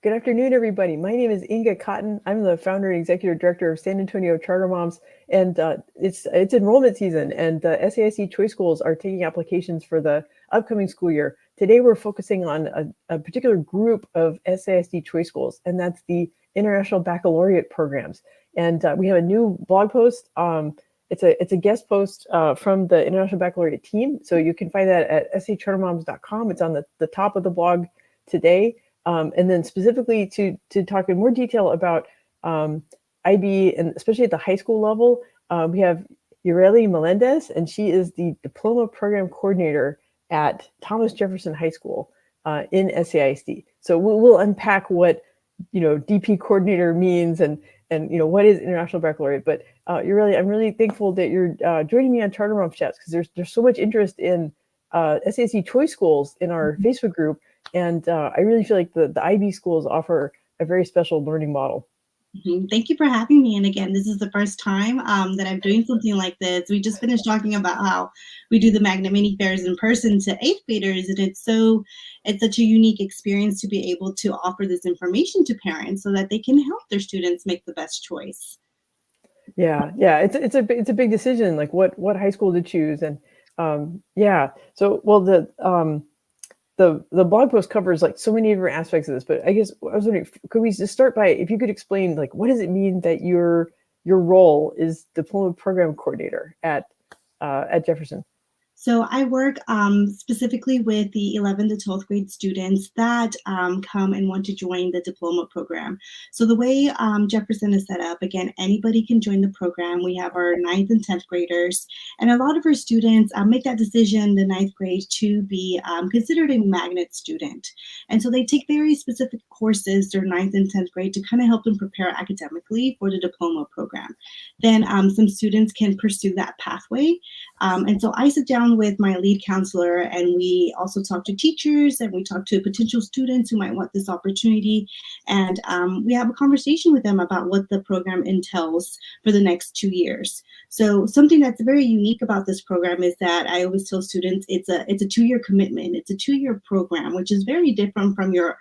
Good afternoon, everybody. My name is Inga Cotton. I'm the founder and executive director of San Antonio Charter Moms, and it's enrollment season, and SAISD Choice Schools are taking applications for the upcoming school year. Today, we're focusing on a particular group of SAISD Choice Schools, and that's the International Baccalaureate programs. And we have a new blog post. It's a guest post from the International Baccalaureate team, so you can find that at sachartermoms.com. It's on the top of the blog today. And then specifically to talk in more detail about IB, and especially at the high school level, we have Yareli Melendez, and she is the Diploma Programme Coordinator at Thomas Jefferson High School in SAISD. So we'll unpack what DP coordinator means and what is International Baccalaureate. But Yareli, I'm really thankful that you're joining me on Charter Mom Chats, because there's so much interest in SAISD Choice Schools in our Facebook group. And I really feel like the IB schools offer a very special learning model. Thank you for having me. And again, this is the first time that I'm doing something like this. We just finished talking about how we do the Magnet Mini Fairs in person to 8th graders. And it's such a unique experience to be able to offer this information to parents so that they can help their students make the best choice. Yeah. It's a big decision, like what high school to choose. And the blog post covers like so many different aspects of this, but I guess I was wondering, could we just start by, if you could explain, like, what does it mean that your role is Diploma Programme Coordinator at Jefferson? So I work specifically with the 11th to 12th grade students that come and want to join the diploma program. So the way Jefferson is set up, again, anybody can join the program. We have our 9th and 10th graders, and a lot of our students make that decision, the 9th grade, to be considered a magnet student. And so they take very specific courses during 9th and 10th grade to kind of help them prepare academically for the diploma program. Then some students can pursue that pathway. And so I sit down with my lead counselor, and we also talk to teachers, and we talk to potential students who might want this opportunity, and we have a conversation with them about what the program entails for the next 2 years. So something that's very unique about this program is that I always tell students it's a 2-year commitment. It's a 2-year program, which is very different from your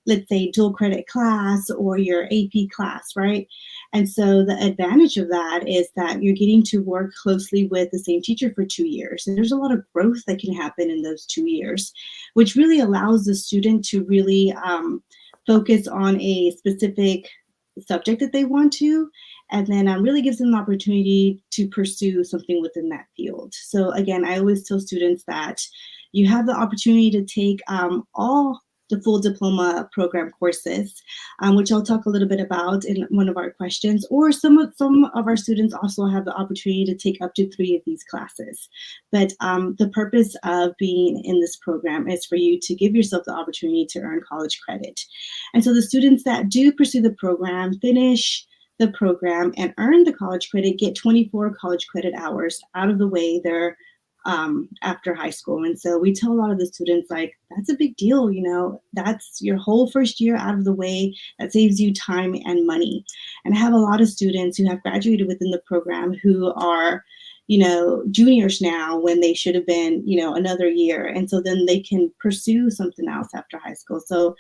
let's say dual credit class or your AP class, right? And so the advantage of that is that you're getting to work closely with the same teacher for 2 years. And there's a lot of growth that can happen in those 2 years, which really allows the student to really focus on a specific subject that they want to, and then really gives them an opportunity to pursue something within that field. So again, I always tell students that you have the opportunity to take all the full diploma program courses, which I'll talk a little bit about in one of our questions, or some of our students also have the opportunity to take up to 3 of these classes. But the purpose of being in this program is for you to give yourself the opportunity to earn college credit. And so the students that do pursue the program, finish the program, and earn the college credit get 24 college credit hours out of the way there after high school. And so we tell a lot of the students, like, that's a big deal, that's your whole first year out of the way. That saves you time and money. And I have a lot of students who have graduated within the program who are, juniors now when they should have been, another year. And so then they can pursue something else after high school. So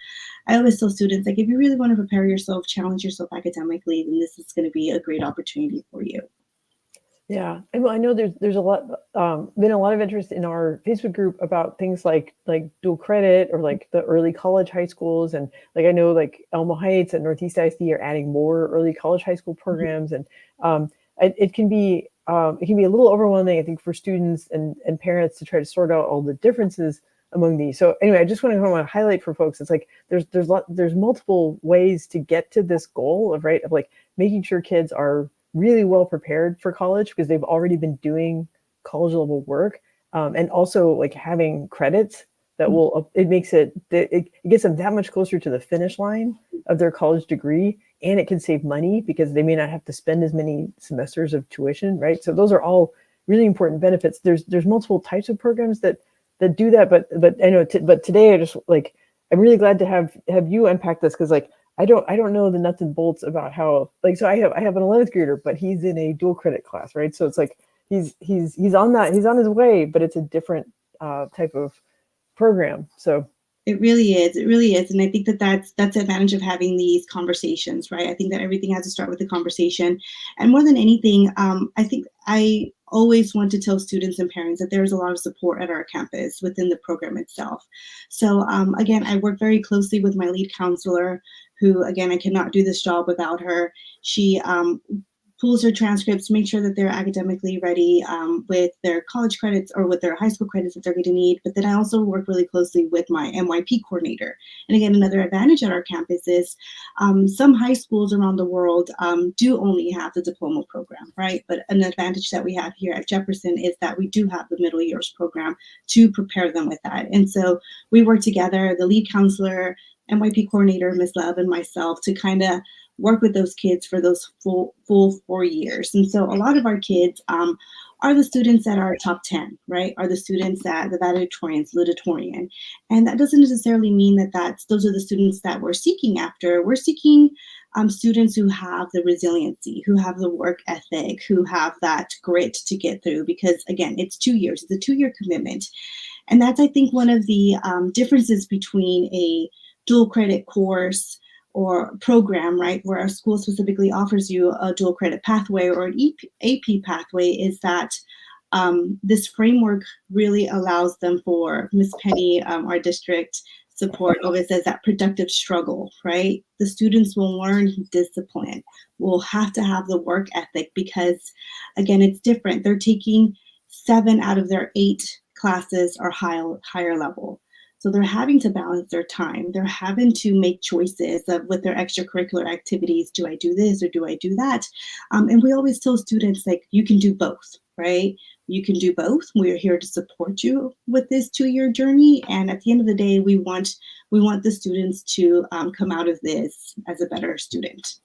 I always tell students, like, if you really want to prepare yourself, challenge yourself academically, then this is going to be a great opportunity for you. Yeah, I know there's been a lot of interest in our Facebook group about things like dual credit, or like the early college high schools, and like I know like Elma Heights and Northeast ISD are adding more early college high school programs, and it can be a little overwhelming, I think, for students and parents to try to sort out all the differences among these. So anyway, I just want to highlight for folks, it's like there's multiple ways to get to this goal of like making sure kids are really well prepared for college because they've already been doing college level work, and also like having credits that it gets them that much closer to the finish line of their college degree, and it can save money because they may not have to spend as many semesters of tuition, right? So those are all really important benefits. There's multiple types of programs that do that, but I know but today I'm really glad to have you unpack this, because like I don't know the nuts and bolts about how, like, so I have an 11th grader, but he's in a dual credit class, right? So it's like he's on his way, but it's a different type of program. So It really is. It really is. And I think that that's the advantage of having these conversations, right? I think that everything has to start with the conversation. And more than anything, I think I always want to tell students and parents that there's a lot of support at our campus within the program itself. So again, I work very closely with my lead counselor, who, again, I cannot do this job without her. She pulls their transcripts, make sure that they're academically ready with their college credits or with their high school credits that they're going to need. But then I also work really closely with my NYP coordinator. And again, another advantage at our campus is some high schools around the world do only have the diploma program, right? But an advantage that we have here at Jefferson is that we do have the middle years program to prepare them with that. And so we work together, the lead counselor, NYP coordinator, Ms. Love, and myself, to kind of work with those kids for those full 4 years. And so a lot of our kids are the students that are top 10, right? Are the students that the valedictorian, salutatorian. And that doesn't necessarily mean that those are the students that we're seeking after. We're seeking students who have the resiliency, who have the work ethic, who have that grit to get through, because again, it's 2 years, it's a 2-year commitment. And that's, I think, one of the differences between a dual credit course or program, right, where our school specifically offers you a dual credit pathway or an AP pathway, is that this framework really allows them for, Ms. Penny, our district support always says, that productive struggle, right? The students will learn discipline, will have to have the work ethic, because again, it's different. They're taking 7 out of their 8 classes are higher level. So they're having to balance their time. They're having to make choices with their extracurricular activities. Do I do this or do I do that? And we always tell students, like, you can do both, right? You can do both. We're here to support you with this 2-year journey. And at the end of the day, we want the students to come out of this as a better student.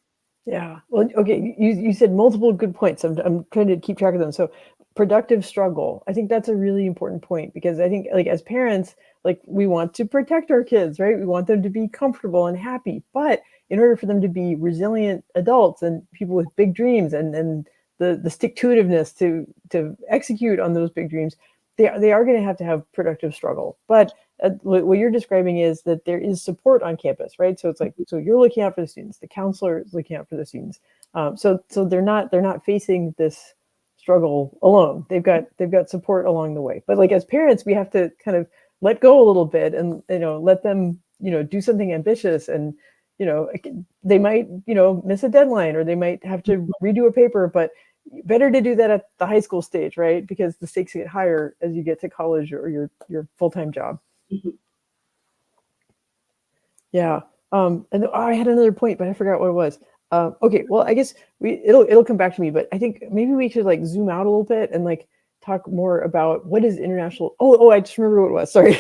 Yeah. Well, okay. You said multiple good points. I'm trying to keep track of them. So productive struggle. I think that's a really important point, because I think, like, as parents, like, we want to protect our kids, right? We want them to be comfortable and happy, but in order for them to be resilient adults and people with big dreams and the stick-to-itiveness to execute on those big dreams, they are going to have productive struggle. But what you're describing is that there is support on campus, right? So it's like, so you're looking out for the students, the counselor is looking out for the students. So they're not facing this struggle alone. They've got support along the way. But like, as parents, we have to kind of let go a little bit and, let them, do something ambitious. And, they might, miss a deadline, or they might have to redo a paper, but better to do that at the high school stage, right? Because the stakes get higher as you get to college or your full-time job. Mm-hmm. Yeah. And I had another point, but I forgot what it was. Okay. Well, I guess it'll come back to me, but I think maybe we should like zoom out a little bit and like talk more about what is international. Oh, I just remember what it was. Sorry.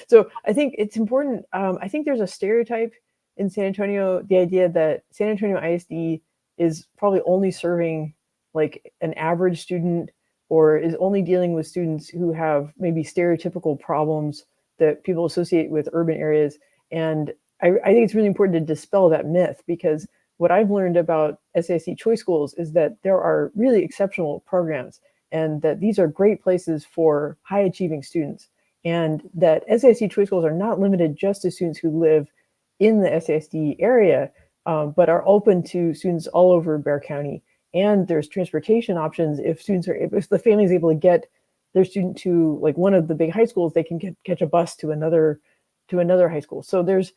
So I think it's important. I think there's a stereotype in San Antonio, the idea that San Antonio ISD is probably only serving like an average student, or is only dealing with students who have maybe stereotypical problems that people associate with urban areas. And I think it's really important to dispel that myth, because what I've learned about SAISD Choice Schools is that there are really exceptional programs, and that these are great places for high achieving students, and that SAISD Choice Schools are not limited just to students who live in the SAISD area, but are open to students all over Bexar County. And there's transportation options if the family is able to get their student to like one of the big high schools, they can catch a bus to another high school. So there's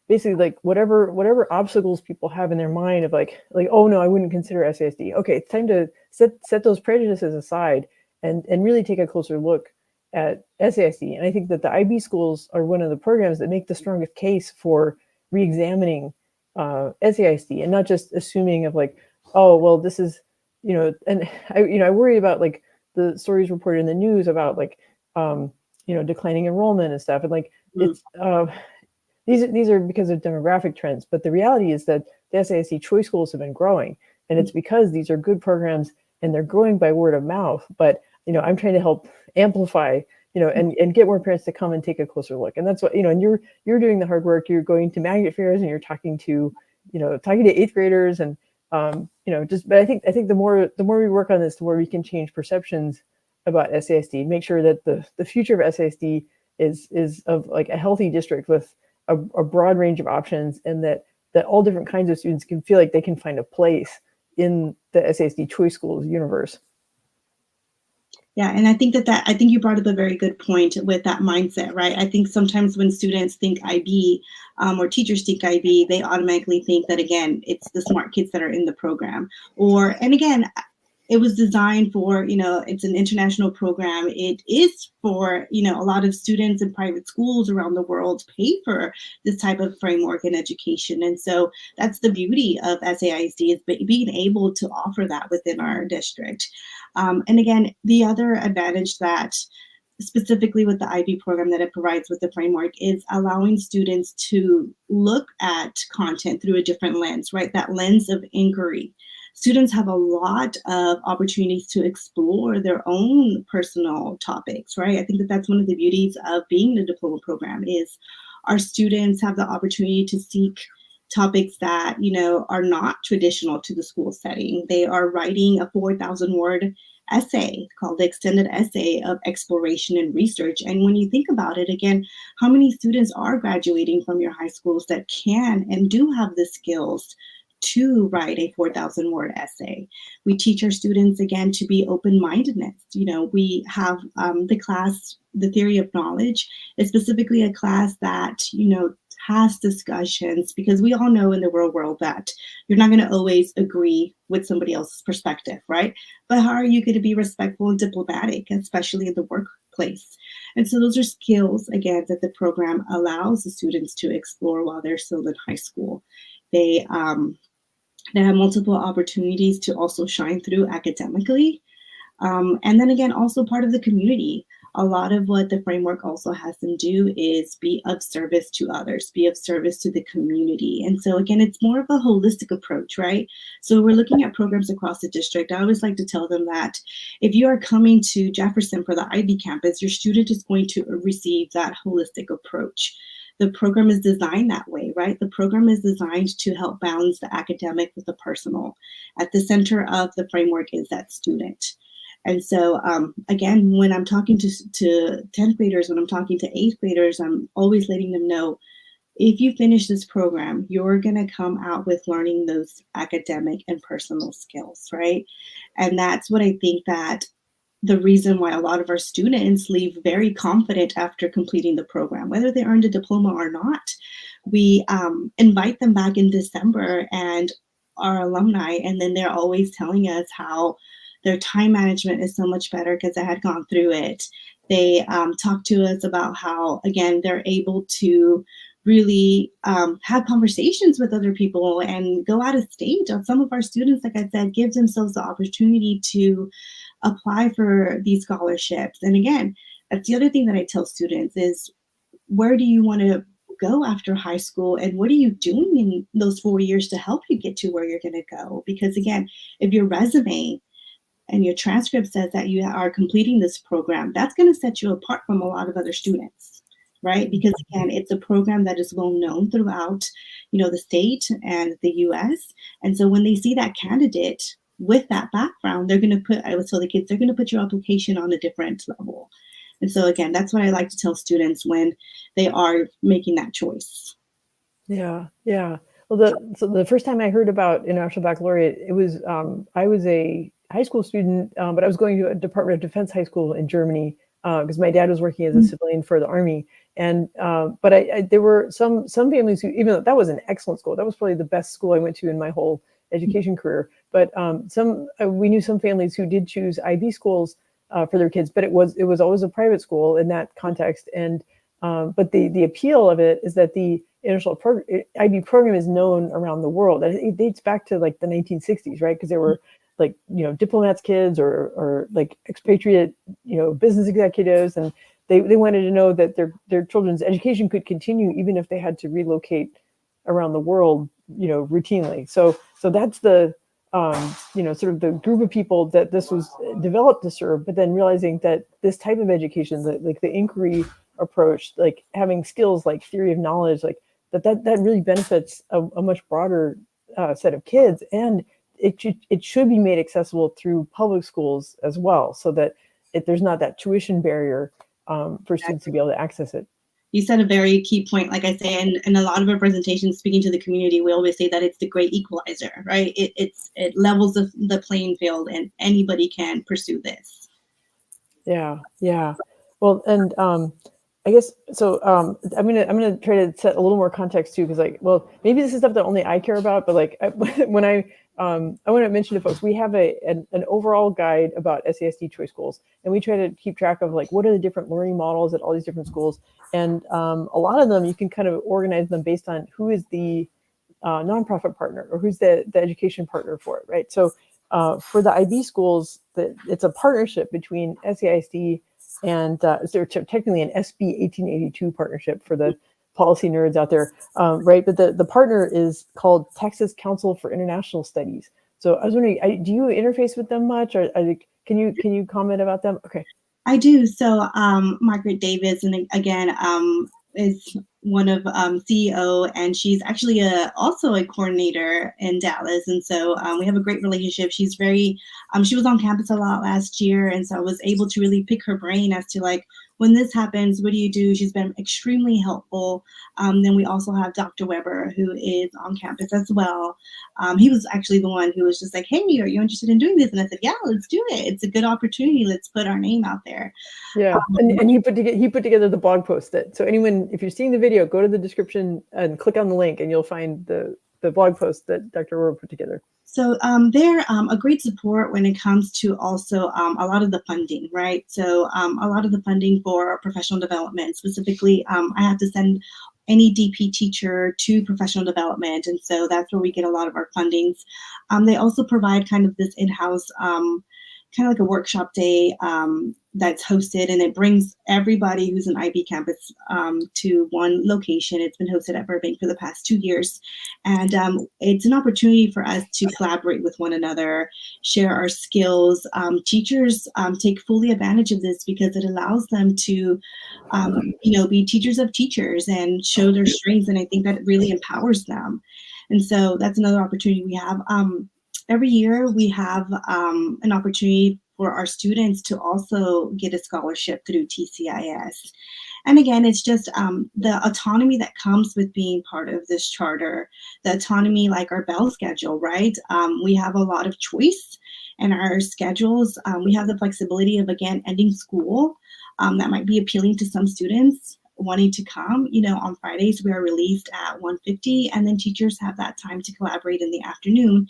basically like whatever obstacles people have in their mind of like, oh no, I wouldn't consider SAISD. Okay, it's time to set those prejudices aside and really take a closer look at SAISD. And I think that the IB schools are one of the programs that make the strongest case for re-examining SAISD, and not just assuming of like, oh, well, this is, and I worry about like the stories reported in the news about like, declining enrollment and stuff. And like, it's, these are because of demographic trends, but the reality is that the SAISD Choice Schools have been growing, and it's because these are good programs and they're growing by word of mouth. But, I'm trying to help amplify, and get more parents to come and take a closer look. And that's what, and you're doing the hard work. You're going to magnet fairs and you're talking to 8th graders and, but I think the more we work on this, the more we can change perceptions about SAISD, make sure that the future of SAISD is of like a healthy district with a broad range of options, and that all different kinds of students can feel like they can find a place in the SAISD Choice Schools universe. Yeah, and I think I think you brought up a very good point with that mindset, right? I think sometimes when students think IB or teachers think IB, they automatically think that, again, it's the smart kids that are in the program. And again, it was designed for, it's an international program. It is for, a lot of students in private schools around the world pay for this type of framework in education. And so that's the beauty of SAISD, is being able to offer that within our district. And again, the other advantage that specifically with the IB program that it provides with the framework is allowing students to look at content through a different lens, right? That lens of inquiry. Students have a lot of opportunities to explore their own personal topics, right? I think that that's one of the beauties of being in a diploma program, is our students have the opportunity to seek topics that, are not traditional to the school setting. They are writing a 4,000-word essay called the Extended Essay of Exploration and Research. And when you think about it, again, how many students are graduating from your high schools that can and do have the skills to write a 4,000-word essay? We teach our students, again, to be open-mindedness. We have the class, the Theory of Knowledge, is specifically a class that, has discussions, because we all know in the real world that you're not going to always agree with somebody else's perspective, right? But how are you going to be respectful and diplomatic, especially in the workplace? And so those are skills, again, that the program allows the students to explore while they're still in high school. They have multiple opportunities to also shine through academically. And then again, also part of the community. A lot of what the framework also has them do is be of service to others, be of service to the community. And so again, it's more of a holistic approach, right? So we're looking at programs across the district. I always like to tell them that if you are coming to Jefferson for the IB campus, your student is going to receive that holistic approach. The program is designed that way, right? The program is designed to help balance the academic with the personal. At the center of the framework is that student. And so, again, when I'm talking to 10th graders, when I'm talking to 8th graders, I'm always letting them know, if you finish this program, you're going to come out with learning those academic and personal skills, right? And that's what I think that the reason why a lot of our students leave very confident after completing the program, whether they earned a diploma or not. We invite them back in December and our alumni, and then they're always telling us how their time management is so much better because I had gone through it. They talk to us about how, again, they're able to really have conversations with other people and go out of state. Some of our students, like I said, give themselves the opportunity to apply for these scholarships. And again, that's the other thing that I tell students is, where do you want to go after high school, and what are you doing in those 4 years to help you get to where you're going to go? Because again, if your resume and your transcript says that you are completing this program, that's going to set you apart from a lot of other students, right? Because again, it's a program that is well known throughout, the state and the US. And so when they see that candidate with that background, they're going to I would tell the kids, they're going to put your application on a different level. And so again, that's what I like to tell students when they are making that choice. Yeah. Well, so the first time I heard about International Baccalaureate, it was I was a high school student, but I was going to a Department of Defense high school in Germany because my dad was working as a civilian for the Army. And but there were some families who, even though that was an excellent school, that was probably the best school I went to in my whole education career. But we knew some families who did choose IB schools for their kids, but it was always a private school in that context. And but the appeal of it is that the international IB program is known around the world. It dates back to like the 1960s, right? Because there were like, diplomats' kids or like expatriate, business executives, and they wanted to know that their children's education could continue even if they had to relocate around the world, routinely. So that's the sort of the group of people that this was developed to serve, but then realizing that this type of education, like the inquiry approach, like having skills like theory of knowledge, like that really benefits a much broader set of kids, and it should be made accessible through public schools as well, so that there's not that tuition barrier for students to be able to access it. You said a very key point. Like I say, in a lot of our presentations, speaking to the community, we always say that it's the great equalizer, right? It levels the playing field, and anybody can pursue this. Yeah, yeah. Well, and I guess so. I'm gonna try to set a little more context too, because like, well, maybe this is stuff that only I care about, but like when I want to mention to folks, we have an overall guide about SAISD Choice Schools, and we try to keep track of like what are the different learning models at all these different schools, and a lot of them you can kind of organize them based on who is the nonprofit partner or who's the education partner for it, right? So for the IB schools, it's a partnership between SAISD and so technically an SB 1882 partnership for the policy nerds out there, right? But the partner is called Texas Council for International Studies. So I was wondering, do you interface with them much, or can you comment about them? Okay. I do. So Margaret Davis, and again, is one of CEO, and she's actually also a coordinator in Dallas. And so we have a great relationship. She's very, she was on campus a lot last year. And so I was able to really pick her brain as to like, when this happens, what do you do? She's been extremely helpful. Then we also have Dr. Weber, who is on campus as well. He was actually the one who was just like, hey, are you interested in doing this? And I said, yeah, let's do it. It's a good opportunity. Let's put our name out there. Yeah, and he put together the blog post so anyone, if you're seeing the video, go to the description and click on the link, and you'll find the blog post that Dr. Weber put together. So they're a great support when it comes to also a lot of the funding, right? So a lot of the funding for professional development, specifically, I have to send any DP teacher to professional development. And so that's where we get a lot of our fundings. They also provide kind of this in-house, kind of like a workshop day that's hosted, and it brings everybody who's an IB campus to one location. It's been hosted at Burbank for the past 2 years. And it's an opportunity for us to collaborate with one another, share our skills. Teachers take fully advantage of this because it allows them to, be teachers of teachers and show their strengths. And I think that it really empowers them. And so that's another opportunity we have. Every year we have an opportunity for our students to also get a scholarship through TCIS. And again, it's just the autonomy that comes with being part of this charter, the autonomy like our bell schedule, right? We have a lot of choice in our schedules. We have the flexibility of, again, ending school. That might be appealing to some students wanting to come. On Fridays we are released at 1:50, and then teachers have that time to collaborate in the afternoon,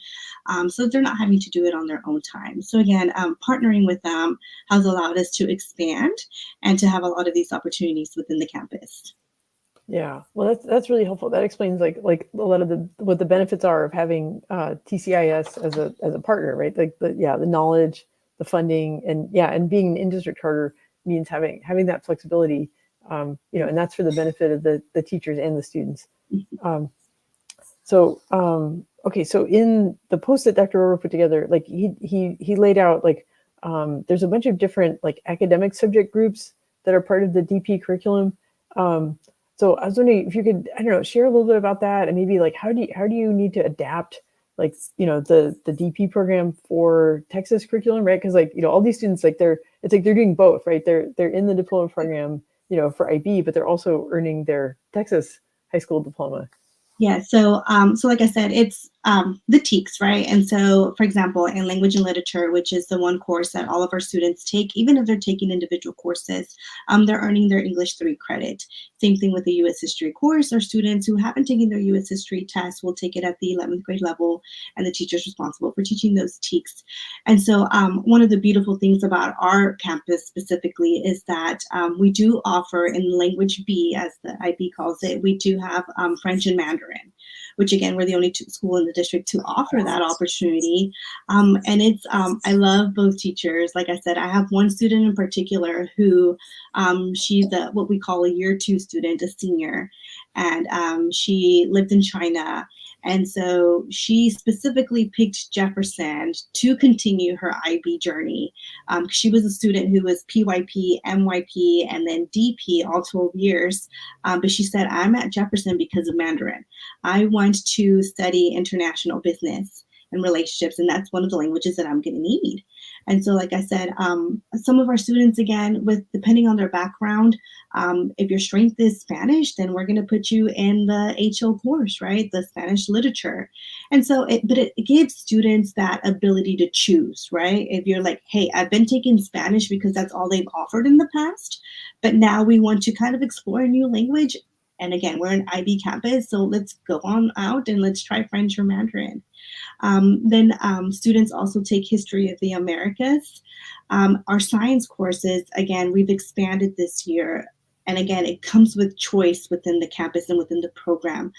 so they're not having to do it on their own time. So again, partnering with them has allowed us to expand and to have a lot of these opportunities within the campus. Yeah, well, that's really helpful. That explains like a lot of what the benefits are of having TCIS as a partner, right? Like the knowledge, the funding, and being an in-district charter means having that flexibility. And that's for the benefit of the teachers and the students. Okay, so in the post that Dr. Weber put together, like he laid out like there's a bunch of different like academic subject groups that are part of the DP curriculum. So I was wondering if you could, I don't know, share a little bit about that, and maybe like how do you need to adapt like the DP program for Texas curriculum, right? Because like all these students like they're doing both, right? They're in the diploma program, for IB, but they're also earning their Texas high school diploma. Yeah, so like I said, it's the TEKS, right? And so, for example, in language and literature, which is the one course that all of our students take, even if they're taking individual courses, they're earning their English 3 credit. Same thing with the U.S. history course. Our students who haven't taken their U.S. history test will take it at the 11th grade level, and the teacher's responsible for teaching those TEKS. And so one of the beautiful things about our campus specifically is that we do offer in language B, as the IB calls it, we do have French and Mandarin, which again, we're the only school in the district to offer that opportunity. And it's, I love both teachers. Like I said, I have one student in particular who she's what we call a year 2 student, a senior, and she lived in China. And so she specifically picked Jefferson to continue her IB journey. She was a student who was PYP, MYP, and then DP all 12 years. But she said, I'm at Jefferson because of Mandarin. I want to study international business and relationships, and that's one of the languages that I'm going to need. And so, like I said, some of our students, again, depending on their background, if your strength is Spanish, then we're going to put you in the HL course, right? The Spanish literature. And so, it gives students that ability to choose, right? If you're like, hey, I've been taking Spanish because that's all they've offered in the past, but now we want to kind of explore a new language. And again, we're an IB campus, so let's go on out and let's try French or Mandarin. Then students also take History of the Americas. Our science courses, again, we've expanded this year. And again, it comes with choice within the campus and within the program.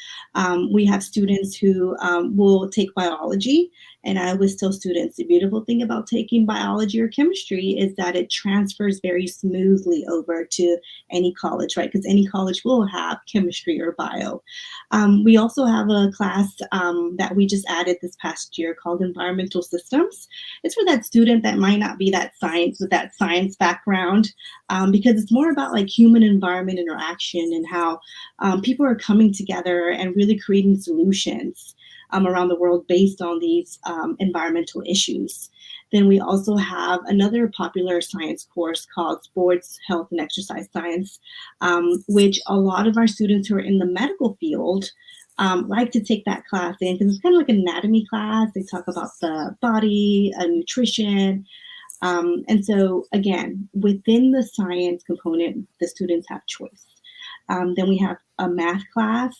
We have students who will take biology. And I always tell students, the beautiful thing about taking biology or chemistry is that it transfers very smoothly over to any college, right? Because any college will have chemistry or bio. We also have a class that we just added this past year called Environmental Systems. It's for that student that might not be that science with that science background, because it's more about like human environment interaction and how people are coming together and really creating solutions around the world based on these environmental issues. Then we also have another popular science course called Sports, Health, and Exercise Science, which a lot of our students who are in the medical field like to take that class in because it's kind of like an anatomy class. They talk about the body, nutrition. And so, again, within the science component, the students have choice. Then we have a math class,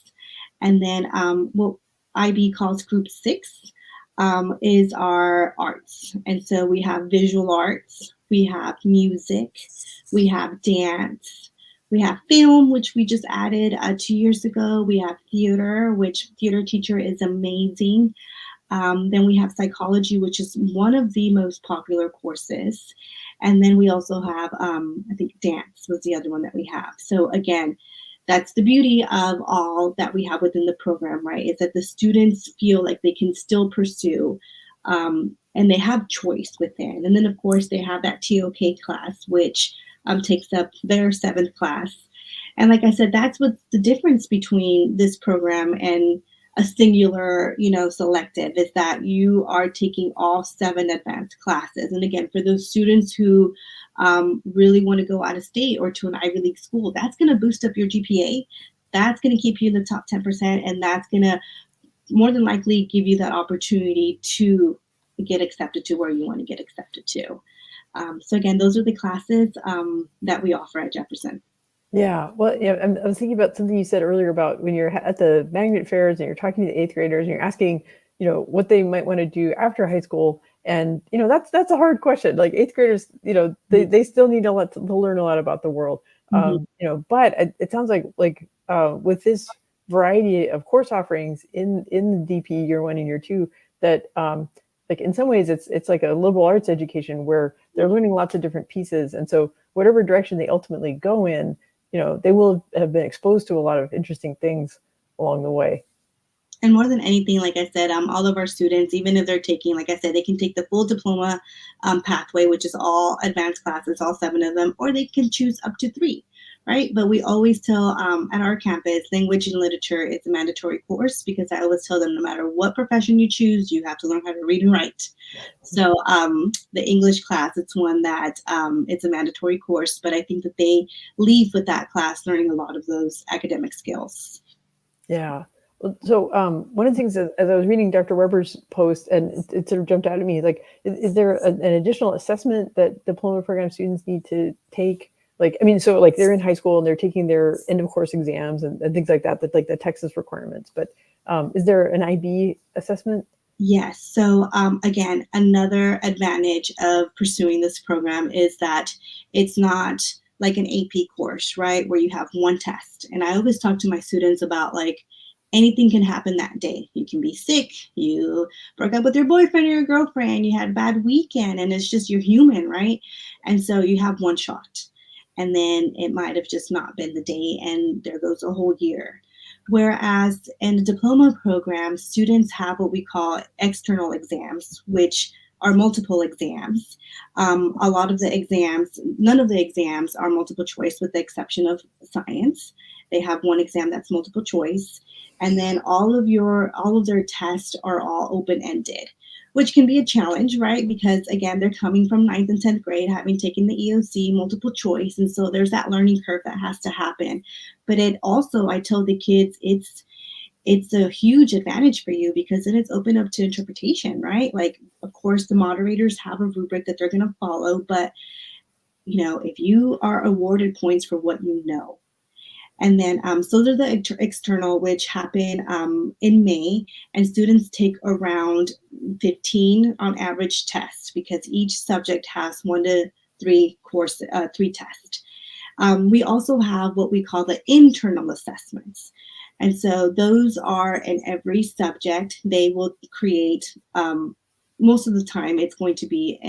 and then what IB calls Group 6 is our arts. And so we have visual arts, we have music, we have dance, we have film, which we just added 2 years ago. We have theater, which theater teacher is amazing. Then we have psychology, which is one of the most popular courses. And then we also have, I think dance was the other one that we have. So again, that's the beauty of all that we have within the program, right? Is that the students feel like they can still pursue and they have choice within. And then of course they have that TOK class, which takes up their 7th class. And like I said, that's what's the difference between this program and a singular, selective, is that you are taking all 7 advanced classes. And again, for those students who really want to go out of state or to an Ivy League school, that's going to boost up your GPA. That's going to keep you in the top 10%. And that's going to more than likely give you that opportunity to get accepted to where you want to get accepted to. So again, those are the classes that we offer at Jefferson. Yeah, well, I was thinking about something you said earlier about when you're at the magnet fairs and you're talking to the 8th graders and you're asking, what they might want to do after high school. And, that's a hard question. Like 8th graders, they still need to learn a lot about the world. Mm-hmm. But it sounds like with this variety of course offerings in the DP year 1 and year 2, that like in some ways it's like a liberal arts education where they're learning lots of different pieces. And so whatever direction they ultimately go in, they will have been exposed to a lot of interesting things along the way. And more than anything, like I said, all of our students, even if they're taking, like I said, they can take the full diploma pathway, which is all advanced classes, all 7 of them, or they can choose up to 3, right? But we always tell at our campus, language and literature is a mandatory course, because I always tell them no matter what profession you choose, you have to learn how to read and write. So the English class, it's one that it's a mandatory course, but I think that they leave with that class learning a lot of those academic skills. Yeah. So one of the things as I was reading Dr. Weber's post, and it sort of jumped out at me, like, is there an additional assessment that diploma program students need to take? So like they're in high school and they're taking their end of course exams and things like that, like the Texas requirements. But is there an IB assessment? Yes. So again, another advantage of pursuing this program is that it's not like an AP course, right, where you have one test. And I always talk to my students about like, anything can happen that day. You can be sick, you broke up with your boyfriend or your girlfriend, you had a bad weekend, and it's just, you're human, right? And so you have one shot. And then it might have just not been the day, and there goes a whole year. Whereas in the diploma program, students have what we call external exams, which are multiple exams. A lot of the exams, none of the exams are multiple choice with the exception of science. They have one exam that's multiple choice. And then all of their tests are all open-ended, which can be a challenge, right? Because again, they're coming from 9th and 10th grade, having taken the EOC multiple choice. And so there's that learning curve that has to happen. But it also, I tell the kids, it's a huge advantage for you because then it's open up to interpretation, right? Like, of course, the moderators have a rubric that they're going to follow, but if you are awarded points for what you know. And then, so they're the external, which happen in May, and students take around 15 on average tests because each subject has 1 to 3 tests. We also have what we call the internal assessments. And so those are in every subject. They will create, most of the time, it's going to be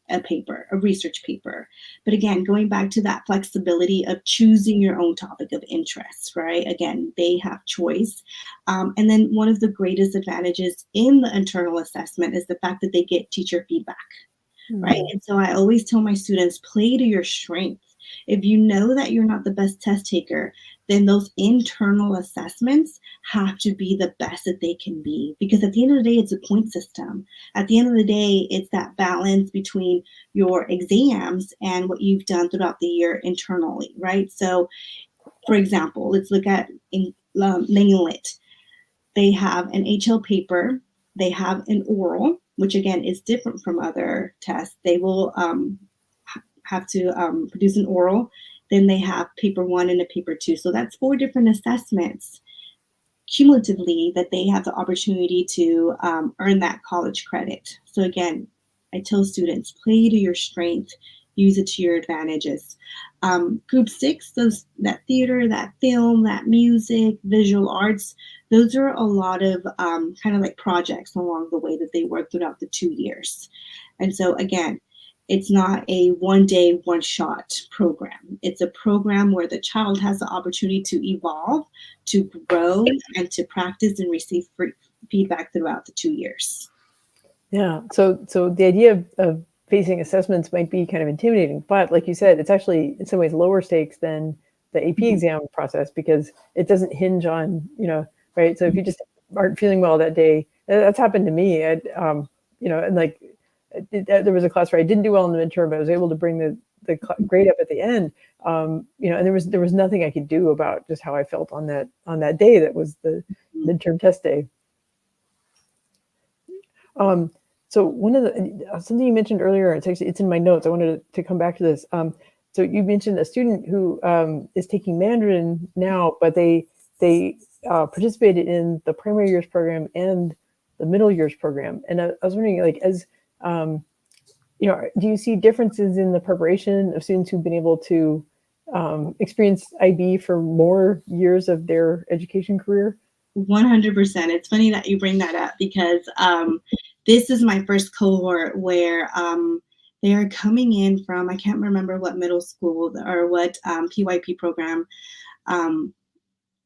a paper, a research paper. But again, going back to that flexibility of choosing your own topic of interest, right? Again, they have choice. And then one of the greatest advantages in the internal assessment is the fact that they get teacher feedback, right? And so I always tell my students, play to your strength. If you know that you're not the best test taker, then those internal assessments have to be the best that they can be. Because at the end of the day, it's a point system. At the end of the day, it's that balance between your exams and what you've done throughout the year internally, right? So, for example, let's look at Main Lit. They have an HL paper. They have an oral, which again is different from other tests. They will have to produce an oral. Then they have paper 1 and a paper 2. So that's 4 different assessments cumulatively that they have the opportunity to earn that college credit. So again, I tell students, play to your strength, use it to your advantages. Group 6, that theater, that film, that music, visual arts, those are a lot of kind of like projects along the way that they work throughout the 2 years. And so again, it's not a one-day, one-shot program. It's a program where the child has the opportunity to evolve, to grow, and to practice and receive feedback throughout the 2 years. Yeah. So the idea of facing assessments might be kind of intimidating, but like you said, it's actually in some ways lower stakes than the AP exam process because it doesn't hinge on, right? So if you just aren't feeling well that day, that's happened to me. And like, there was a class where I didn't do well in the midterm, but I was able to bring the grade up at the end. And there was nothing I could do about just how I felt on that day. That was the midterm test day. So one of the something you mentioned earlier, it's in my notes. I wanted to come back to this. So you mentioned a student who is taking Mandarin now, but they participated in the primary years program and the middle years program. And I was wondering, like, as do you see differences in the preparation of students who've been able to experience IB for more years of their education career? 100%. It's funny that you bring that up because this is my first cohort where they are coming in from, I can't remember what middle school or what PYP program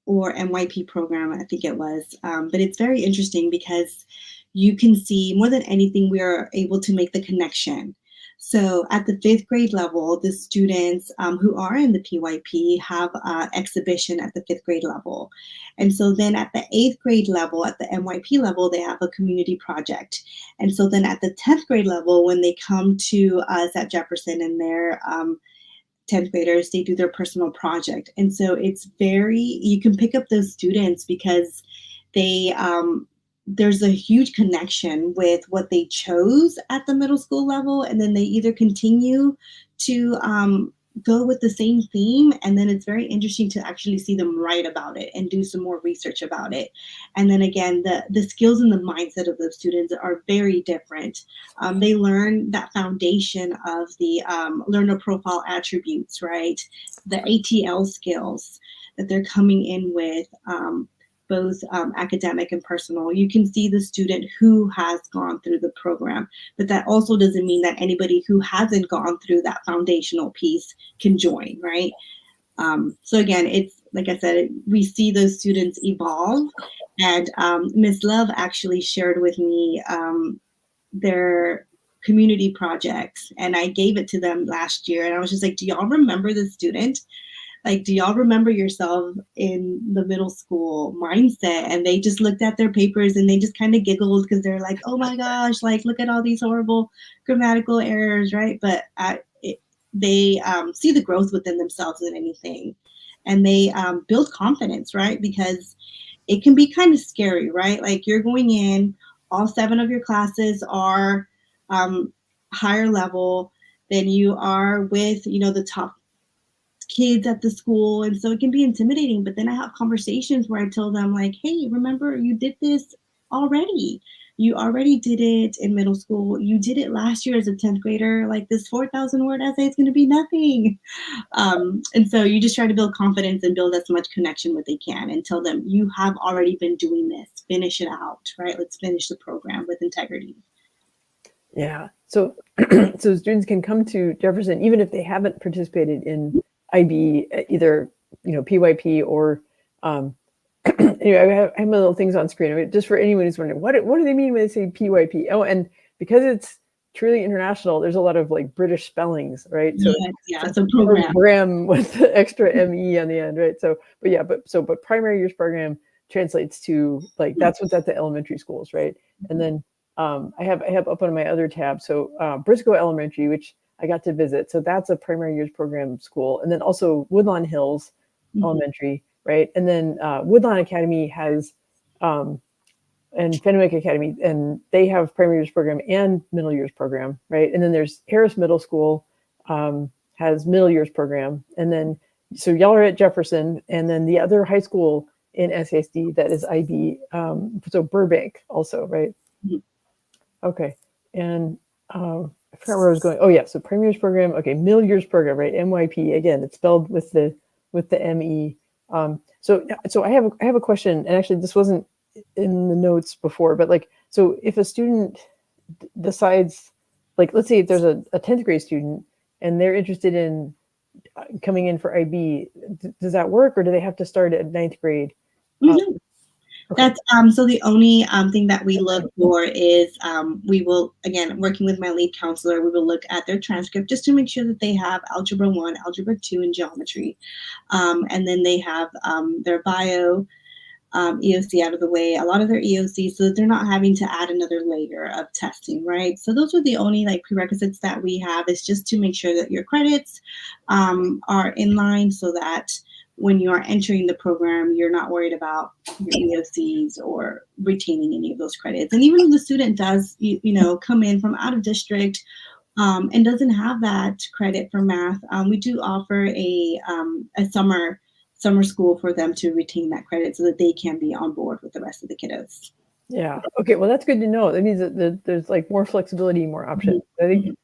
or MYP program, I think it was. But it's very interesting because you can see more than anything, we are able to make the connection. So at the 5th grade level, the students who are in the PYP have an exhibition at the 5th grade level. And so then at the 8th grade level, at the MYP level, they have a community project. And so then at the 10th grade level, when they come to us at Jefferson and their 10th graders, they do their personal project. And so you can pick up those students because they, there's a huge connection with what they chose at the middle school level. And then they either continue to go with the same theme. And then it's very interesting to actually see them write about it and do some more research about it. And then again, the skills and the mindset of those students are very different. They learn that foundation of the learner profile attributes, right? The ATL skills that they're coming in with, both academic and personal. You can see the student who has gone through the program, but that also doesn't mean that anybody who hasn't gone through that foundational piece can join, right? So again, it's like I said, we see those students evolve, and Ms. Love actually shared with me their community projects, and I gave it to them last year, and I was just like, do y'all remember the student? Like, do y'all remember yourself in the middle school mindset? And they just looked at their papers and they just kind of giggled because they're like, oh my gosh, like, look at all these horrible grammatical errors, right? But they see the growth within themselves in anything. And they build confidence, right? Because it can be kind of scary, right? Like, you're going in, all 7 of your classes are higher level than you are with, the top kids at the school. And so it can be intimidating. But then I have conversations where I tell them, like, hey, remember, you did this already. You already did it in middle school. You did it last year as a 10th grader. Like, this 4,000 word essay is going to be nothing. And so you just try to build confidence and build as much connection what they can and tell them, you have already been doing this. Finish it out, right? Let's finish the program with integrity. Yeah. So, so students can come to Jefferson even if they haven't participated in IB, either PYP or anyway, I have my little things on screen. I mean, just for anyone who's wondering, what do they mean when they say PYP? Oh, and because it's truly international, there's a lot of like British spellings, right? So it's a program with the extra ME on the end, right? So, but primary years program translates to like that's what's at the elementary schools, right? And then I have up on my other tab, so Briscoe Elementary, which I got to visit. So that's a primary years program school, and then also Woodlawn Hills Elementary. Right. And then Woodlawn Academy has, and Fenwick Academy, and they have primary years program and middle years program. Right. And then there's Harris Middle School has middle years program. And then, so y'all are at Jefferson, and then the other high school in SAISD that is IB. So Burbank also, right? Okay. And I forgot where I was going. Oh yeah. So primary years program. Okay. Middle years program, right? MYP, again, it's spelled with the ME. So I have a question, and actually this wasn't in the notes before, but like, so if a student decides, like, let's say if there's a 10th grade student and they're interested in coming in for IB, does that work, or do they have to start at 9th grade? Okay. That's so the only thing that we look for is we will, again, working with my lead counselor, we will look at their transcript just to make sure that they have Algebra 1, Algebra 2, and Geometry. And then they have their bio, EOC out of the way, a lot of their EOC, so that they're not having to add another layer of testing, right? So those are the only like prerequisites that we have, is just to make sure that your credits are in line so that when you are entering the program, you're not worried about your EOCs or retaining any of those credits. And even if the student does, come in from out of district and doesn't have that credit for math, we do offer a summer school for them to retain that credit so that they can be on board with the rest of the kiddos. Yeah. Okay. Well, that's good to know. That means that there's like more flexibility, more options. I think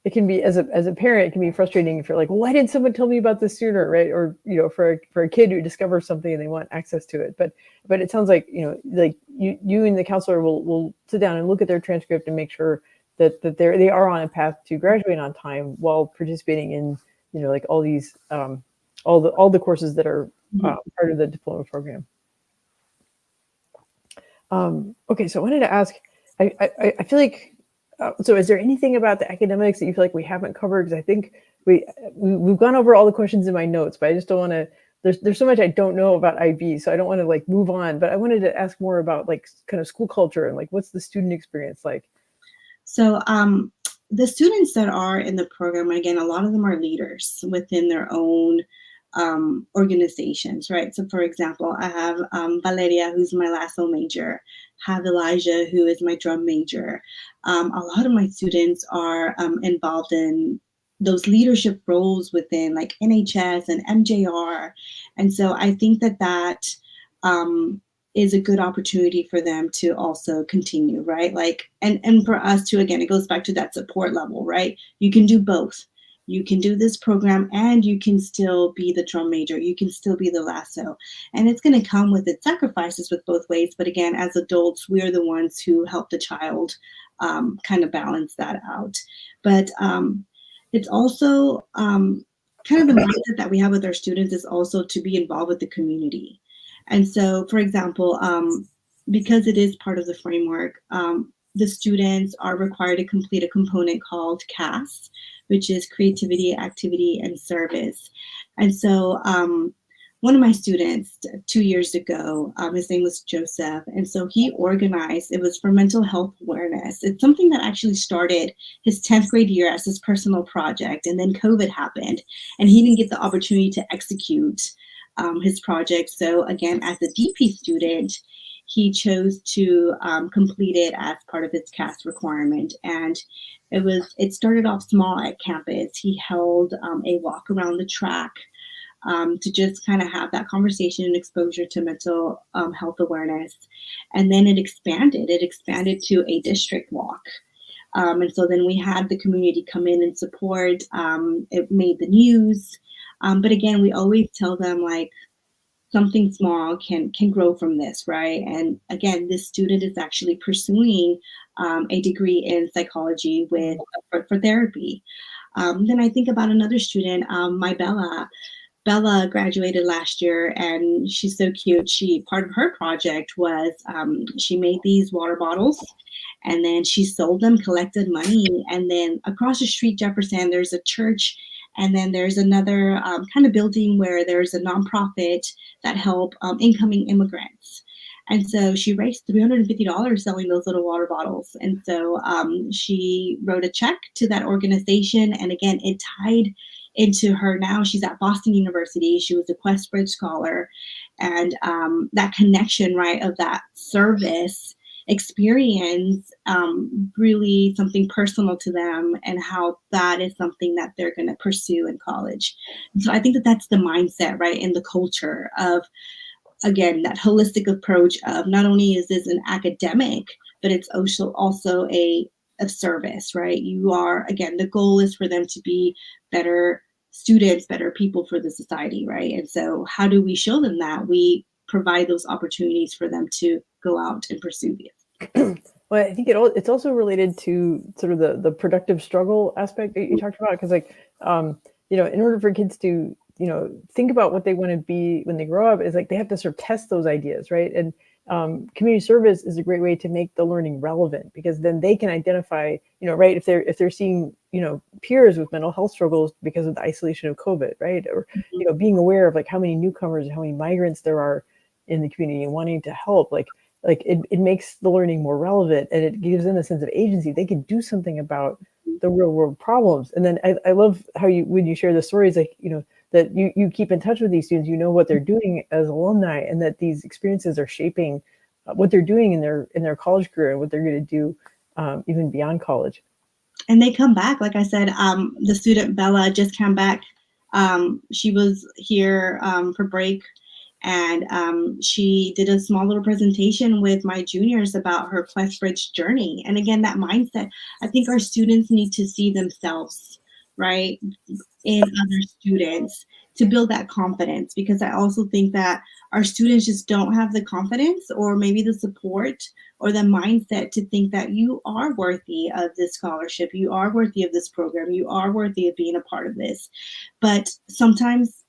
it can be, as a parent, it can be frustrating if you're like, well, why didn't someone tell me about this sooner, right? Or for a kid who discovers something and they want access to it. But it sounds like like you and the counselor will sit down and look at their transcript and make sure that they are on a path to graduate on time while participating in like all these all the courses that are part of the diploma program. Okay, so I wanted to ask, I feel like, so is there anything about the academics that you feel like we haven't covered? Because I think we've gone over all the questions in my notes, but I just don't want to, there's so much I don't know about IB, so I don't want to like move on, but I wanted to ask more about like kind of school culture and like, what's the student experience like? So the students that are in the program, again, a lot of them are leaders within their own organizations, right? So for example, I have Valeria, who's my lasso major, have Elijah, who is my drum major. A lot of my students are involved in those leadership roles within like NHS and MJR. And so I think that is a good opportunity for them to also continue, right? Like, and for us to, again, it goes back to that support level, right? You can do both. You can do this program and you can still be the drum major. You can still be the lasso. And it's going to come with its sacrifices with both ways. But again, as adults, we are the ones who help the child kind of balance that out. But it's also kind of the mindset that we have with our students is also to be involved with the community. And so, for example, because it is part of the framework, the students are required to complete a component called CAS, which is creativity, activity, and service. And so one of my students 2 years ago, his name was Joseph, and so he organized, it was for mental health awareness. It's something that actually started his 10th grade year as his personal project, and then COVID happened, and he didn't get the opportunity to execute his project. So again, as a DP student, he chose to complete it as part of his CAS requirement. And it started off small at campus. He held a walk around the track to just kind of have that conversation and exposure to mental health awareness. And then it expanded to a district walk. And so then we had the community come in and support. It made the news. But again, we always tell them, like, something small can grow from this, right? And again, this student is actually pursuing a degree in psychology for therapy. Then I think about another student, my Bella. Bella graduated last year, and she's so cute. Part of her project was she made these water bottles, and then she sold them, collected money, and then across the street, Jefferson, there's a church, and then there's another kind of building where there's a nonprofit that help incoming immigrants. And so she raised $350 selling those little water bottles. And so she wrote a check to that organization, and again, it tied into her. Now she's at Boston University. She was a Quest Bridge Scholar, and that connection, right, of that service experience, really something personal to them, and how that is something that they're going to pursue in college. And so I think that that's the mindset, right, in the culture of, again, that holistic approach of not only is this an academic, but it's also a service, right? You are, again, the goal is for them to be better students, better people for the society, right? And so how do we show them that? We provide those opportunities for them to go out and pursue this. Well, I think it's also related to sort of the productive struggle aspect that you talked about, because like, in order for kids to, think about what they want to be when they grow up, is like they have to sort of test those ideas, right? And community service is a great way to make the learning relevant, because then they can identify, right, if they're seeing, peers with mental health struggles because of the isolation of COVID, right? Or, being aware of like how many newcomers, how many migrants there are in the community and wanting to help, like it makes the learning more relevant, and it gives them a sense of agency. They can do something about the real world problems. And then I love how when you share the stories, like, that you keep in touch with these students, what they're doing as alumni, and that these experiences are shaping what they're doing in their college career and what they're going to do even beyond college. And they come back. Like I said, the student Bella just came back. She was here for break, and she did a small little presentation with my juniors about her Quest Bridge journey. And again, that mindset, I think our students need to see themselves, right, in other students to build that confidence, because I also think that our students just don't have the confidence, or maybe the support or the mindset to think that you are worthy of this scholarship, you are worthy of this program, you are worthy of being a part of this. But sometimes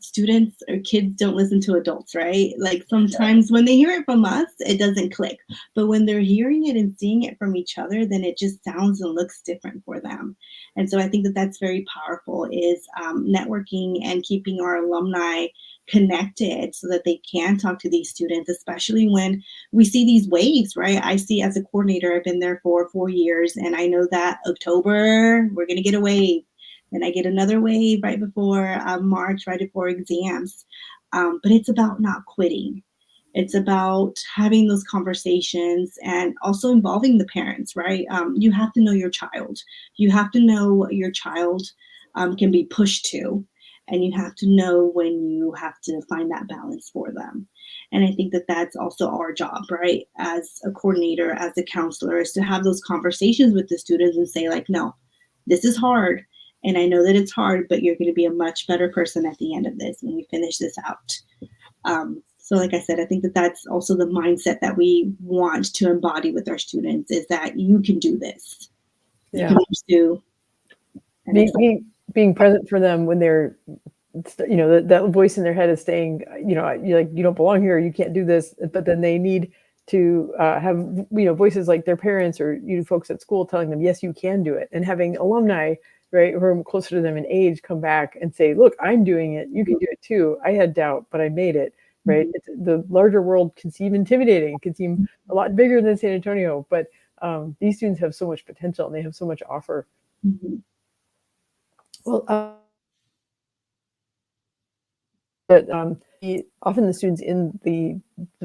students or kids don't listen to adults, right? Like sometimes when they hear it from us, it doesn't click. But when they're hearing it and seeing it from each other, then it just sounds and looks different for them. And so I think that that's very powerful, is networking and keeping our alumni connected so that they can talk to these students, especially when we see these waves, right? I see, as a coordinator, I've been there for 4 years, and I know that October, we're going to get a wave. Then I get another wave right before March, right before exams. But it's about not quitting. It's about having those conversations, and also involving the parents, right? You have to know your child. You have to know what your child can be pushed to. And you have to know when you have to find that balance for them. And I think that that's also our job, right? As a coordinator, as a counselor, is to have those conversations with the students and say, like, no, this is hard. And I know that it's hard, but you're going to be a much better person at the end of this when we finish this out. So like I said, I think that that's also the mindset that we want to embody with our students, is that you can do this. You can pursue. Being present for them when they're, that voice in their head is saying, you're like, you don't belong here, you can't do this. But then they need to have, voices like their parents or folks at school telling them, yes, you can do it. And having alumni right, who are closer to them in age come back and say, look, I'm doing it. You can do it too. I had doubt, but I made it, right? The larger world can seem intimidating. It can seem a lot bigger than San Antonio, but these students have so much potential and they have so much to offer. Well, but often the students in the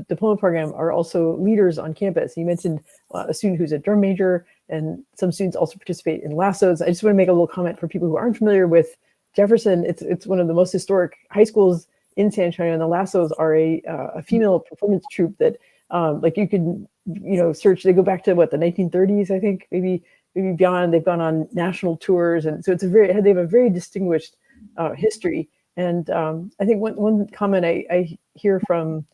diploma program are also leaders on campus. You mentioned a student who's a drum major, and some students also participate in lassos. I just want to make a little comment for people who aren't familiar with Jefferson. It's one of the most historic high schools in San Antonio, and the lassos are a female performance troupe that like you can search. They go back to what, the 1930s, I think, maybe beyond. They've gone on national tours, and so they have a very distinguished history. And I think one comment I hear from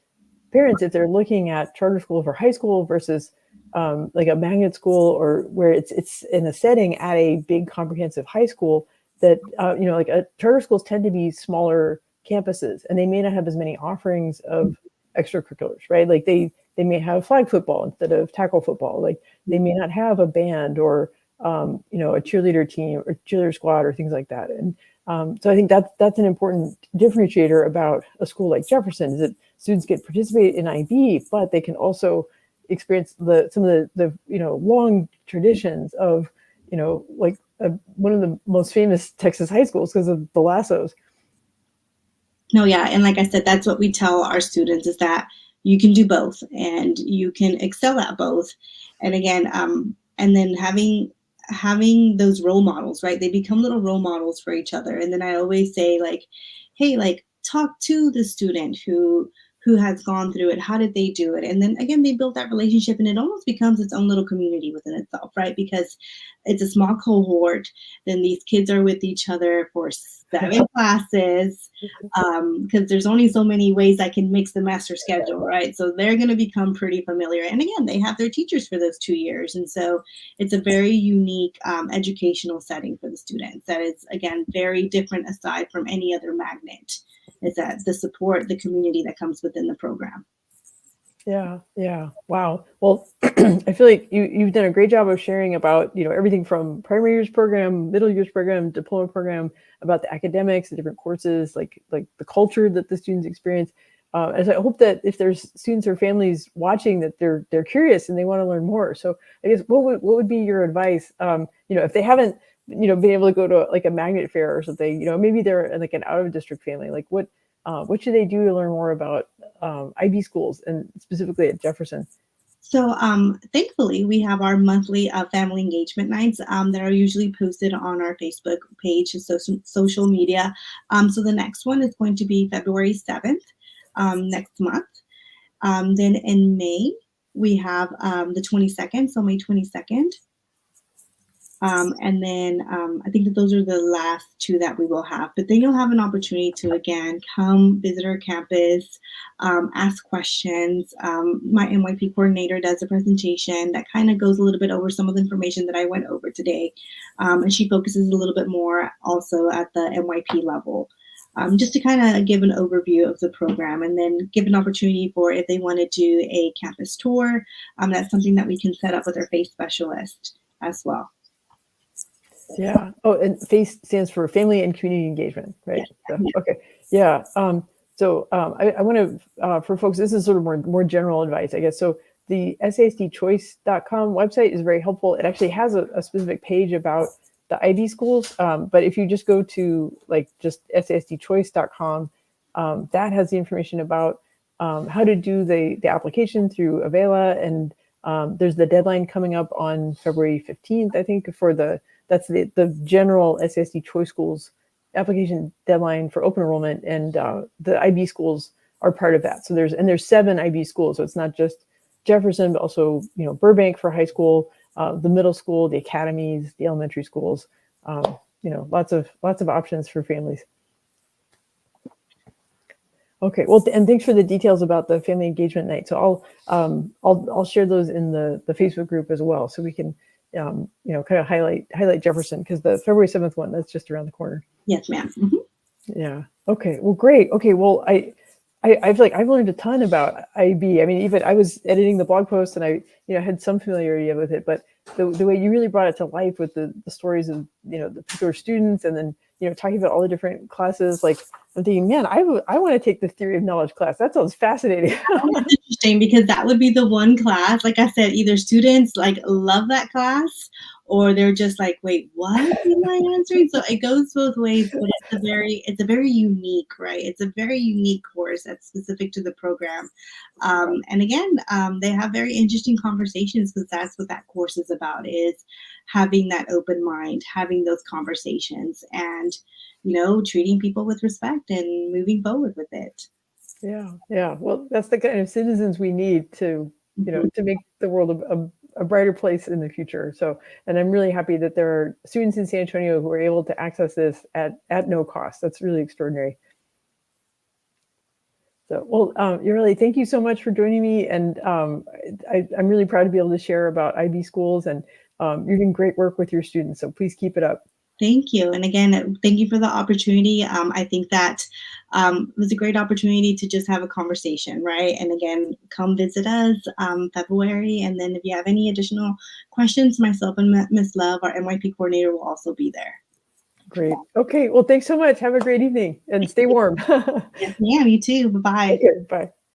parents, if they're looking at charter school for high school versus like a magnet school, or where it's in a setting at a big comprehensive high school, that like charter schools tend to be smaller campuses, and they may not have as many offerings of extracurriculars, right? Like they may have flag football instead of tackle football. Like they may not have a band or a cheerleader team or cheerleader squad or things like that. And so I think that's an important differentiator about a school like Jefferson, is that students get participate in IB, but they can also experience some of the long traditions of like one of the most famous Texas high schools because of the lassos. No, yeah, and like I said, that's what we tell our students, is that you can do both and you can excel at both. And again, and then having those role models, right? They become little role models for each other. And then I always say, like, hey, like, talk to the student who has gone through it. How did they do it? And then again, they build that relationship, and it almost becomes its own little community within itself, right? Because it's a small cohort. Then these kids are with each other for 7 classes, because there's only so many ways I can mix the master schedule, right? So they're going to become pretty familiar. And again, they have their teachers for those 2 years. And so it's a very unique educational setting for the students that is, again, very different aside from any other magnet. Is that the support, the community that comes within the program. Yeah. Wow. Well, I feel like you've done a great job of sharing about, everything from primary years program, middle years program, diploma program, about the academics, the different courses, like the culture that the students experience. And so I hope that if there's students or families watching, that they're curious and they want to learn more. So I guess what would be your advice? If they haven't, been able to go to like a magnet fair or something, maybe they're like an out of district family, like what should they do to learn more about IB schools, and specifically at Jefferson? So thankfully, we have our monthly family engagement nights that are usually posted on our Facebook page and social media. So the next one is going to be February 7th, next month. Then in May, we have the 22nd, so May 22nd. And then I think that those are the last 2 that we will have. But then you'll have an opportunity to, again, come visit our campus, ask questions. My NYP coordinator does a presentation that kind of goes a little bit over some of the information that I went over today. And she focuses a little bit more also at the NYP level, just to kind of give an overview of the program, and then give an opportunity for, if they want to do a campus tour, that's something that we can set up with our FACE specialist as well. Yeah. Oh, and FACE stands for Family and Community Engagement, right? Yeah. So, okay. Yeah. I want to, for folks, this is sort of more general advice, I guess. So the SAISDchoice.com website is very helpful. It actually has a specific page about the IB schools. But if you just go to like just SAISDchoice.com, that has the information about how to do the application through Avela. And there's the deadline coming up on February 15th, I think, for that's the general SAISD Choice Schools application deadline for open enrollment, and the IB schools are part of that. So there's 7 IB schools, so it's not just Jefferson, but also Burbank for high school, the middle school, the academies, the elementary schools. Lots of options for families. Okay, well, and thanks for the details about the family engagement night. So I'll share those in the Facebook group as well, so we can kind of highlight Jefferson, because the February 7th one, that's just around the corner. Yes, ma'am. Mm-hmm. Yeah. Okay. Well, great. Okay. Well, I feel like I've learned a ton about IB. I mean, even I was editing the blog post, and I had some familiarity with it, but the way you really brought it to life with the stories of, the particular students, and then, talking about all the different classes. Like, I'm thinking, man, I want to take the theory of knowledge class. That sounds fascinating. That's interesting, because that would be the one class, like I said, either students like love that class, or they're just like, wait, what am I answering? So it goes both ways, but it's a very unique, right? It's a very unique course that's specific to the program. And again, they have very interesting conversations, because that's what that course is about, is having that open mind, having those conversations, and, treating people with respect and moving forward with it. Yeah. Well, that's the kind of citizens we need to, to make the world a brighter place in the future. So, and I'm really happy that there are students in San Antonio who are able to access this at no cost. That's really extraordinary. So, well, Yareli, thank you so much for joining me. And I'm really proud to be able to share about IB schools, and you're doing great work with your students. So please keep it up. Thank you. And again, thank you for the opportunity. I think that it was a great opportunity to just have a conversation, right? And again, come visit us February. And then if you have any additional questions, myself and Ms. Love, our NYP coordinator, will also be there. Great. Okay. Well, thanks so much. Have a great evening and stay warm. Yes, ma'am. You too. Bye-bye. Okay, bye.